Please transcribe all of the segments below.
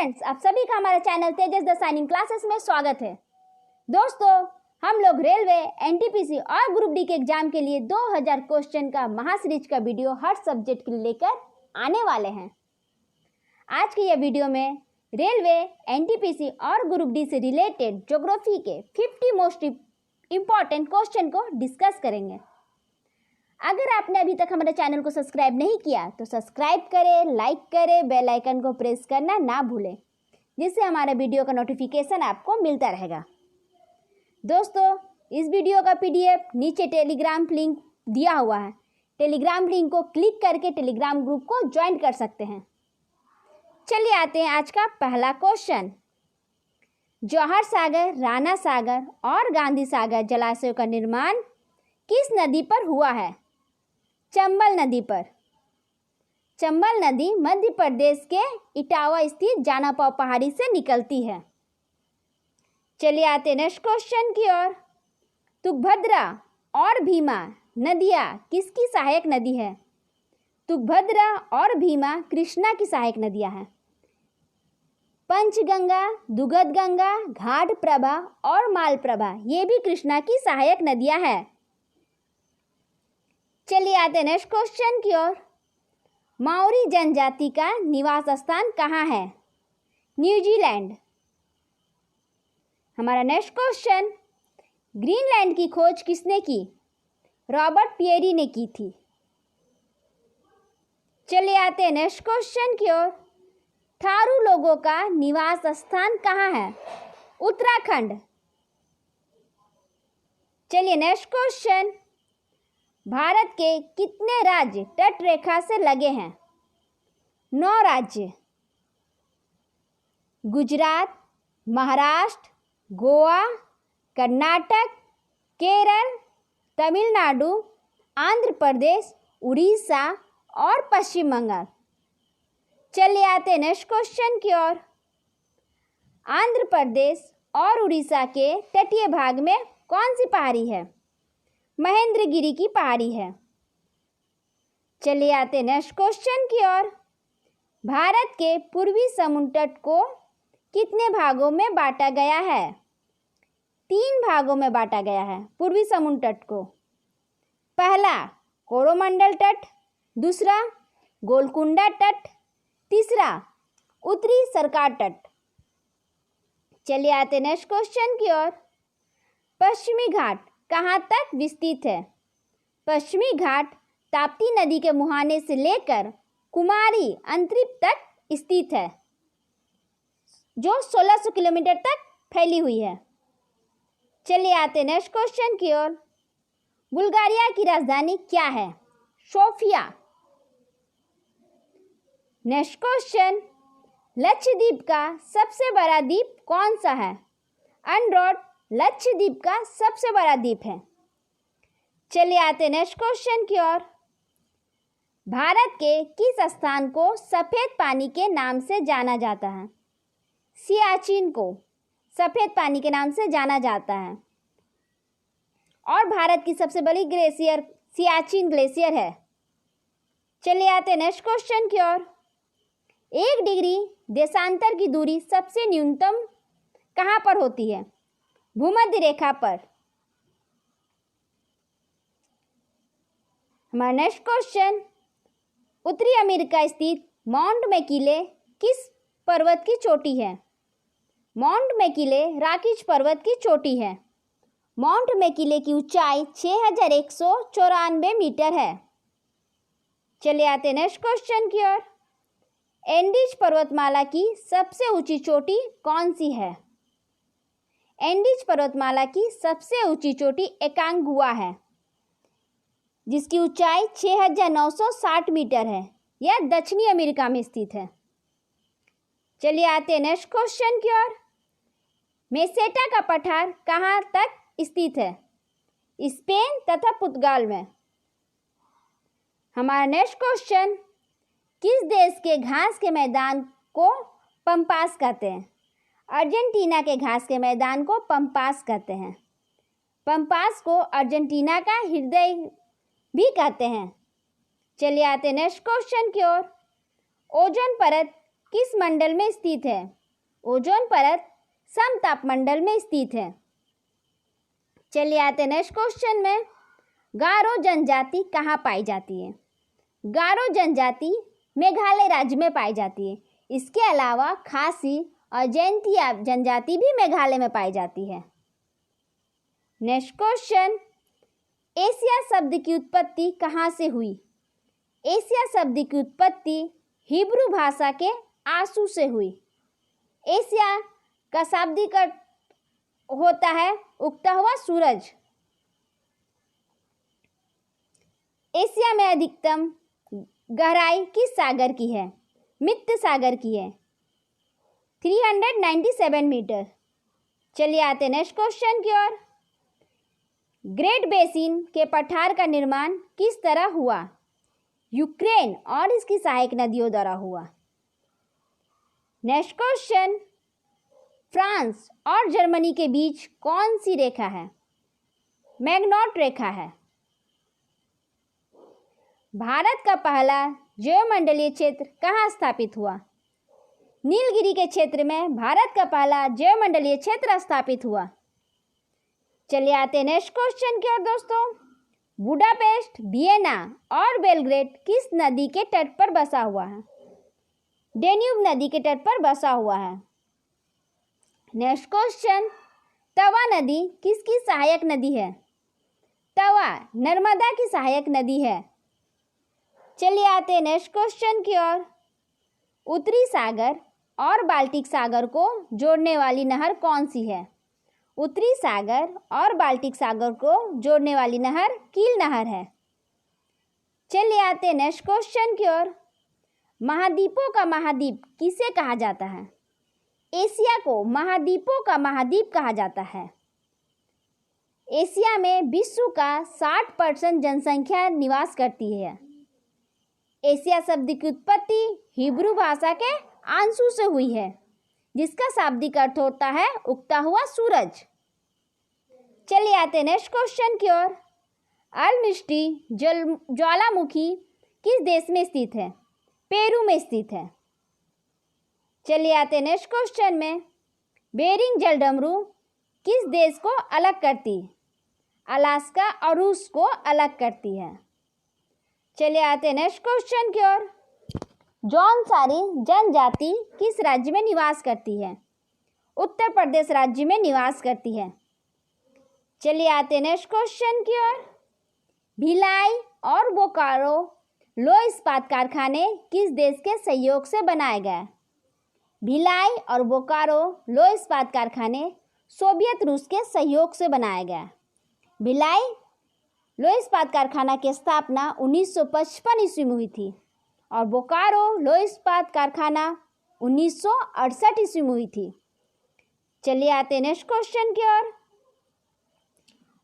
Friends, आप सभी का हमारे channel Tejas the signing classes में स्वागत है। दोस्तों, हम लोग रेलवे, एनटीपीसी और ग्रुप डी के एग्जाम के लिए 2000 क्वेश्चन का महासीरीज का वीडियो हर सब्जेक्ट के लिए लेकर आने वाले हैं। आज की यह वीडियो में रेलवे, एनटीपीसी और ग्रुप डी से रिलेटेड ज्योग्राफी के 50 मोस्ट इम्पॉर्टेंट क्वेश्चन को डिस्कस करेंगे। अगर आपने अभी तक हमारे चैनल को सब्सक्राइब नहीं किया तो सब्सक्राइब करें, लाइक करें, बेल आइकन को प्रेस करना ना भूलें, जिससे हमारे वीडियो का नोटिफिकेशन आपको मिलता रहेगा। दोस्तों, इस वीडियो का पीडीएफ नीचे टेलीग्राम लिंक दिया हुआ है। टेलीग्राम लिंक को क्लिक करके टेलीग्राम ग्रुप को ज्वाइन कर सकते हैं। चलिए आते हैं आज का पहला क्वेश्चन। जौहर सागर, राणा सागर और गांधी सागर जलाशयों का निर्माण किस नदी पर हुआ है? चंबल नदी पर। चंबल नदी मध्य प्रदेश के इटावा स्थित जानापाव पहाड़ी से निकलती है। चलिए आते नेक्स्ट क्वेश्चन की ओर। तुंगभद्रा और भीमा नदियाँ किसकी सहायक नदी है? तुंगभद्रा और भीमा कृष्णा की सहायक नदियाँ हैं। पंचगंगा, दुगदगंगा, घाटप्रभा और मालप्रभा ये भी कृष्णा की सहायक नदियाँ हैं। चलिए आते नेक्स्ट क्वेश्चन की ओर। माओरी जनजाति का निवास स्थान कहाँ है? न्यूजीलैंड। हमारा नेक्स्ट क्वेश्चन। ग्रीनलैंड की खोज किसने की? रॉबर्ट पियरी ने की थी। चलिए आते हैं नेक्स्ट क्वेश्चन की ओर। थारू लोगों का निवास स्थान कहाँ है? उत्तराखंड। चलिए नेक्स्ट क्वेश्चन। भारत के कितने राज्य तट रेखा से लगे हैं? 9 राज्य। गुजरात, महाराष्ट्र, गोवा, कर्नाटक, केरल, तमिलनाडु, आंध्र प्रदेश, उड़ीसा और पश्चिम बंगाल। चलिए आते हैं नेक्स्ट क्वेश्चन की ओर। आंध्र प्रदेश और उड़ीसा के तटीय भाग में कौन सी पहाड़ी है? महेंद्रगिरी की पहाड़ी है। चलिए आते नेक्स्ट क्वेश्चन की ओर। भारत के पूर्वी समुद्र तट को कितने भागों में बांटा गया है? 3 भागों में बांटा गया है पूर्वी समुद्र तट को। पहला कोरोमंडल तट, दूसरा गोलकुंडा तट, तीसरा उत्तरी सरकार तट। चलिए आते नेक्स्ट क्वेश्चन की ओर। पश्चिमी घाट कहाँ तक विस्तृत है? पश्चिमी घाट ताप्ती नदी के मुहाने से लेकर कुमारी अंतरिक्ष तक स्थित है, जो 1600 किलोमीटर तक फैली हुई है। चलिए आते नेक्स्ट क्वेश्चन की ओर। बुल्गारिया की राजधानी क्या है? सोफिया। Next question. लक्षद्वीप का सबसे बड़ा द्वीप कौन सा है? अंडमान लक्षद्वीप का सबसे बड़ा द्वीप है। चलिए आते नेक्स्ट क्वेश्चन की ओर। भारत के किस स्थान को सफेद पानी के नाम से जाना जाता है? सियाचिन को सफेद पानी के नाम से जाना जाता है। और भारत की सबसे बड़ी ग्लेशियर सियाचिन ग्लेशियर है। चलिए आते नेक्स्ट क्वेश्चन की ओर। 1 डिग्री देशांतर की दूरी सबसे न्यूनतम कहाँ पर होती है? भूमध्य रेखा पर। हमारा नेक्स्ट क्वेश्चन। उत्तरी अमेरिका स्थित माउंट मैकिले किस पर्वत की चोटी है? माउंट मैकिले रॉकीज पर्वत की चोटी है। माउंट मैकिले की ऊंचाई 6194 मीटर है। चलिए आते नेक्स्ट क्वेश्चन की ओर। एंडीज पर्वतमाला की सबसे ऊंची चोटी कौन सी है? एंडीज पर्वतमाला की सबसे ऊंची चोटी एकांगुआ है, जिसकी ऊंचाई 6960 मीटर है। यह दक्षिणी अमेरिका में स्थित है। चलिए आते हैं नेक्स्ट क्वेश्चन की ओर। मेसेटा का पठार कहाँ तक स्थित है? स्पेन तथा पुर्तगाल में। हमारा नेक्स्ट क्वेश्चन। किस देश के घास के मैदान को पंपास कहते हैं? अर्जेंटीना के घास के मैदान को पंपास कहते हैं। पंपास को अर्जेंटीना का हृदय भी कहते हैं। चलिए आते नेक्स्ट क्वेश्चन की ओर। ओजोन परत किस मंडल में स्थित है? ओजोन परत समतापमंडल में स्थित है। चलिए आते हैं नेक्स्ट क्वेश्चन में। गारो जनजाति कहाँ पाई जाती है? गारो जनजाति मेघालय राज्य में पाई जाती है। इसके अलावा खासी और जैंतिया जनजाति भी मेघालय में पाई जाती है। नेक्स्ट क्वेश्चन, एशिया शब्द की उत्पत्ति कहाँ से हुई? एशिया शब्द की उत्पत्ति हिब्रू भाषा के आंसू से हुई। एशिया का शाब्दिक अर्थ होता है उगता हुआ सूरज। एशिया में अधिकतम गहराई किस सागर की है? मित्त सागर की है, 397 मीटर। चलिए आते हैं नेक्स्ट क्वेश्चन की ओर। ग्रेट बेसिन के पठार का निर्माण किस तरह हुआ? यूक्रेन और इसकी सहायक नदियों द्वारा हुआ। नेक्स्ट क्वेश्चन, फ्रांस और जर्मनी के बीच कौन सी रेखा है? मैग्नॉट रेखा है। भारत का पहला जैवमंडलीय क्षेत्र कहाँ स्थापित हुआ? नीलगिरी के क्षेत्र में भारत का पहला जैवमंडलीय क्षेत्र स्थापित हुआ। चलिए आते हैं नेक्स्ट क्वेश्चन की ओर दोस्तों। बुडापेस्ट, वियना और बेलग्रेड किस नदी के तट पर बसा हुआ है? डेन्यूब नदी के तट पर बसा हुआ है। नेक्स्ट क्वेश्चन, तवा नदी किसकी सहायक नदी है? तवा नर्मदा की सहायक नदी है। चलिए आते हैं नेक्स्ट क्वेश्चन की ओर। उत्तरी सागर और बाल्टिक सागर को जोड़ने वाली नहर कौन सी है? उत्तरी सागर और बाल्टिक सागर को जोड़ने वाली नहर कील नहर है। चलिए आते हैं नेक्स्ट क्वेश्चन की ओर। महाद्वीपों का महाद्वीप किसे कहा जाता है? एशिया को महाद्वीपों का महाद्वीप कहा जाता है। एशिया में विश्व का 60% जनसंख्या निवास करती है। एशिया शब्द की उत्पत्ति हिब्रू भाषा के आंसू से हुई है, जिसका शाब्दिक अर्थ होता है उगता हुआ सूरज। चलिए आते हैं नेक्स्ट क्वेश्चन की ओर। अलमिस्टी ज्वालामुखी किस देश में स्थित है? पेरू में स्थित है। चलिए आते हैं नेक्स्ट क्वेश्चन में। बेरिंग जलडमरू किस देश को अलग करती है? अलास्का और रूस को अलग करती है। चलिए आते हैं नेक्स्ट क्वेश्चन की ओर। जौनसारी जनजाति किस राज्य में निवास करती है? उत्तर प्रदेश राज्य में निवास करती है। चलिए आते हैं नेक्स्ट क्वेश्चन की ओर। भिलाई और बोकारो लौह इस्पात कारखाने किस देश के सहयोग से बनाए गए? भिलाई और बोकारो लौह इस्पात कारखाने सोवियत रूस के सहयोग से बनाया गया। भिलाई लौह इस्पात कारखाना की स्थापना 1955 ईस्वी में हुई थी और बोकारो लौह इस्पात कारखाना 1968 ईस्वी में हुई थी। चलिए आते हैं नेक्स्ट क्वेश्चन की ओर।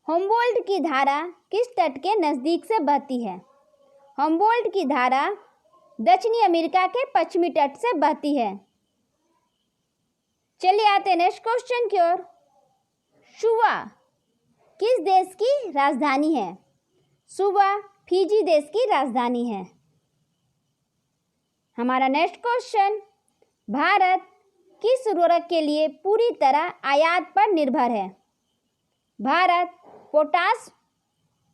हम्बोल्ट की धारा किस तट के नज़दीक से बहती है? हम्बोल्ट की धारा दक्षिणी अमेरिका के पश्चिमी तट से बहती है। चलिए आते हैं नेक्स्ट क्वेश्चन की ओर। सुवा किस देश की राजधानी है? सुवा फिजी देश की राजधानी है। हमारा नेक्स्ट क्वेश्चन, भारत किस उर्वरक के लिए पूरी तरह आयात पर निर्भर है? भारत पोटास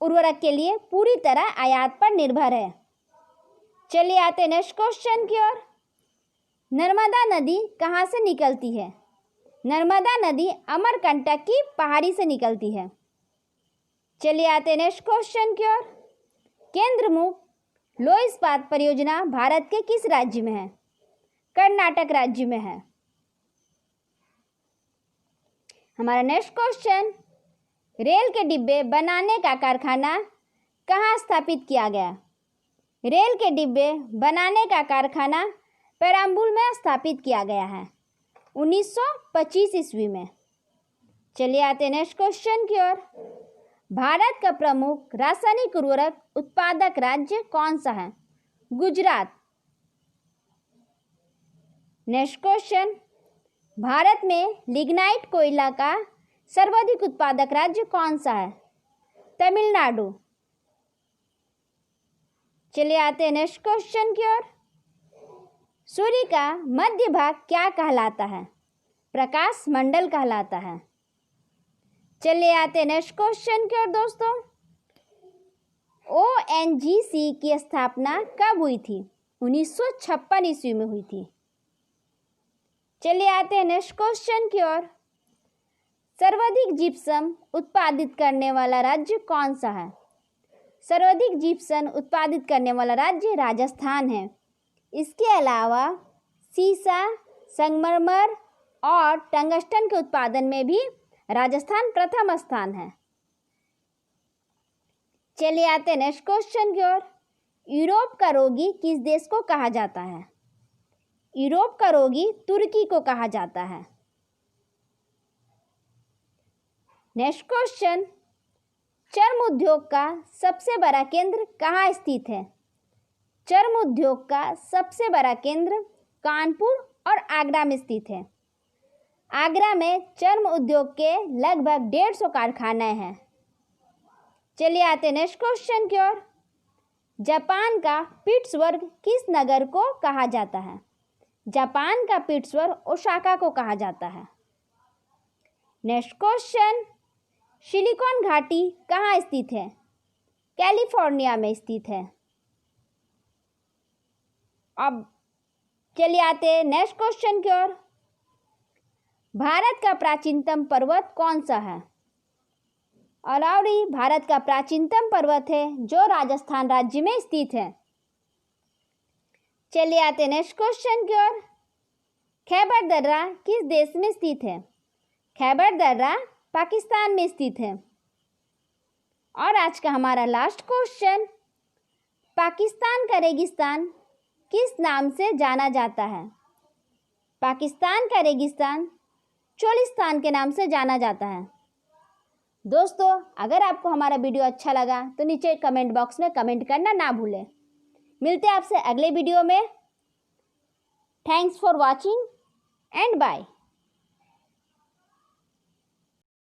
उर्वरक के लिए पूरी तरह आयात पर निर्भर है। चलिए आते हैं नेक्स्ट क्वेश्चन की ओर। नर्मदा नदी कहाँ से निकलती है? नर्मदा नदी अमरकंटक की पहाड़ी से निकलती है। चलिए आते हैं नेक्स्ट क्वेश्चन की ओर। केंद्रमुख लौह इस्पात परियोजना भारत के किस राज्य में है? कर्नाटक राज्य में है। हमारा नेक्स्ट क्वेश्चन, रेल के डिब्बे बनाने का कारखाना कहाँ स्थापित किया गया? रेल के डिब्बे बनाने का कारखाना पेराम्बूल में स्थापित किया गया है 1925 ईस्वी में। चलिए आते हैं नेक्स्ट क्वेश्चन की ओर। भारत का प्रमुख रासायनिक उर्वरक उत्पादक राज्य कौन सा है? गुजरात। नेक्स्ट क्वेश्चन, भारत में लिग्नाइट कोयला का सर्वाधिक उत्पादक राज्य कौन सा है? तमिलनाडु। चलिए आते हैं नेक्स्ट क्वेश्चन की ओर। सूर्य का मध्य भाग क्या कहलाता है? प्रकाश मंडल कहलाता है। चलिए आते नेक्स्ट क्वेश्चन की ओर दोस्तों। ONGC की स्थापना कब हुई थी? 1956 ईस्वी में हुई थी। चलिए आते हैं नेक्स्ट क्वेश्चन की ओर। सर्वाधिक जिप्सम उत्पादित करने वाला राज्य कौन सा है? सर्वाधिक जिप्सम उत्पादित करने वाला राज्य राजस्थान है। इसके अलावा सीसा, संगमरमर और टंगस्टन के उत्पादन में भी राजस्थान प्रथम स्थान है। चलिए आते हैं नेक्स्ट क्वेश्चन की ओर। यूरोप का रोगी किस देश को कहा जाता है? यूरोप का रोगी तुर्की को कहा जाता है। Next question. चर्म उद्योग का सबसे बड़ा केंद्र कहाँ स्थित है? चर्म उद्योग का सबसे बड़ा केंद्र कानपुर और आगरा में स्थित है। आगरा में चर्म उद्योग के लगभग 150 कारखाने हैं। चलिए आते हैं नेक्स्ट क्वेश्चन की ओर। जापान का पिट्सबर्ग किस नगर को कहा जाता है? जापान का पिट्सबर्ग ओसाका को कहा जाता है। Next question. सिलिकॉन घाटी कहाँ स्थित है? कैलिफोर्निया में स्थित है। अब चलिए आते हैं नेक्स्ट क्वेश्चन की ओर। भारत का प्राचीनतम पर्वत कौन सा है? अरावली भारत का प्राचीनतम पर्वत है जो राजस्थान राज्य में स्थित है। चलिए आते हैं नेक्स्ट क्वेश्चन की ओर। खैबर दर्रा किस देश में स्थित है? खैबर दर्रा पाकिस्तान में स्थित है। और आज का हमारा लास्ट क्वेश्चन। पाकिस्तान का रेगिस्तान किस नाम से जाना जाता है? पाकिस्तान का रेगिस्तान चोलिस्तान के नाम से जाना जाता है। दोस्तों, अगर आपको हमारा वीडियो अच्छा लगा तो नीचे कमेंट बॉक्स में कमेंट करना ना भूलें। मिलते हैं आपसे अगले वीडियो में। Thanks for watching and bye.